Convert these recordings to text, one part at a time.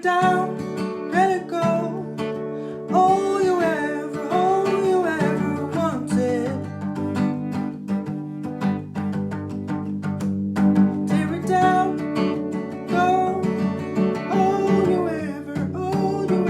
down, let it go. All you ever wanted. Tear it down, go. All you ever wanted.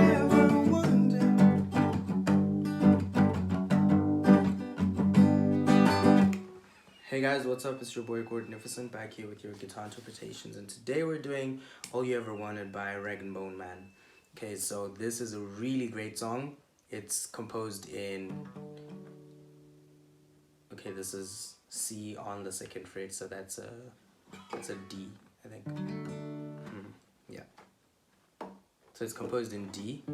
Hey guys, what's up? It's your boy Gordonificent back here with your guitar interpretations, and today we're doing All You Ever Wanted by Rag and Bone Man. Okay, so this is a really great song. It's composed in, okay, this is C on the second fret, so that's a D, I think. Yeah. So it's composed in D.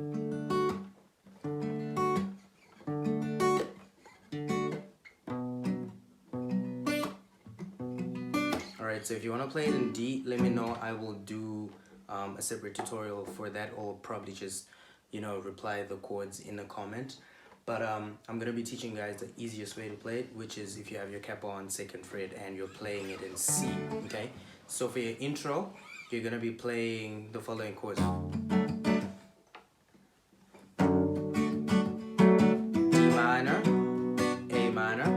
Alright, so if you want to play it in D, let me know. I will do a separate tutorial for that, or probably just, reply the chords in a comment. But I'm going to be teaching you guys the easiest way to play it, which is if you have your capo on second fret and you're playing it in C, okay? So for your intro, you're going to be playing the following chords. D minor, A minor,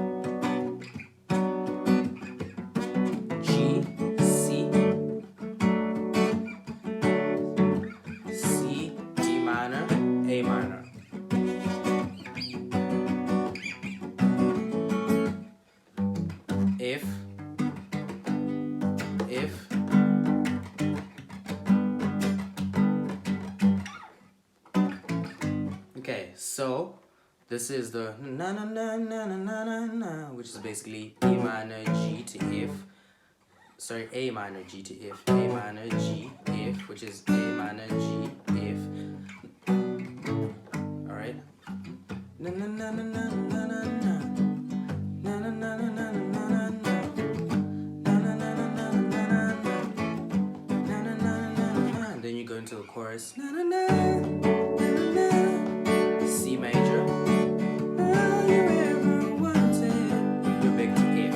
G, C, C, D minor, A minor. If, okay, so this is the na na na na na na na na, which is basically A minor G to F. Sorry, A minor G to F, A minor G F, which is A minor G F. All right. Na na na na na na na na. Na na na na na na na na. Na na na na na na na na. Na na na na na. And then you go into the chorus. Na na na na na. C major. All you ever wanted. You're back to F.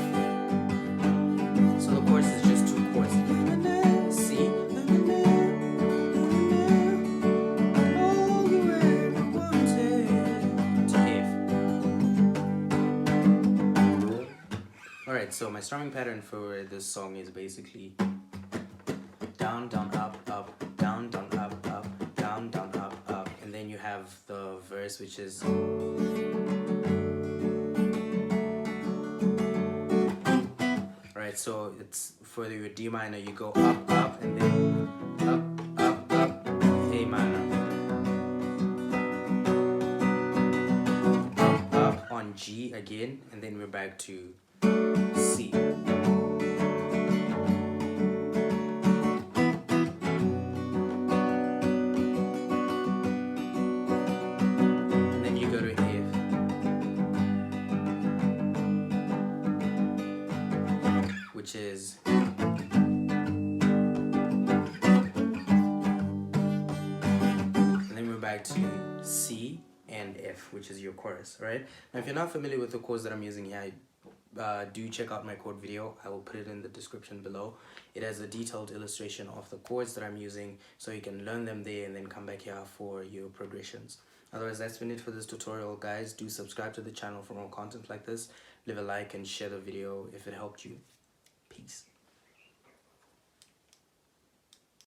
So the chorus is just two chords. Na na na. C. Na na na. Na na na. All you ever wanted. To F. Alright, so my strumming pattern for this song is basically down, down, up, up, down, down, up, up, down, down, up, up. And then you have the verse, which is alright, so it's for your D minor, you go up, up, and then up, up, up, A minor. Up, up on G again, and then we're back to C. And then you go to F. Which is and then we're back to C and F, which is your chorus, right? Now if you're not familiar with the chords that I'm using here, do check out my chord video. I will put it in the description below. It has a detailed illustration of the chords that I'm using, so you can learn them there and then come back here for your progressions. Otherwise, that's been it for this tutorial, guys. Do subscribe to the channel for more content like this. Leave a like and share the video if it helped you. Peace.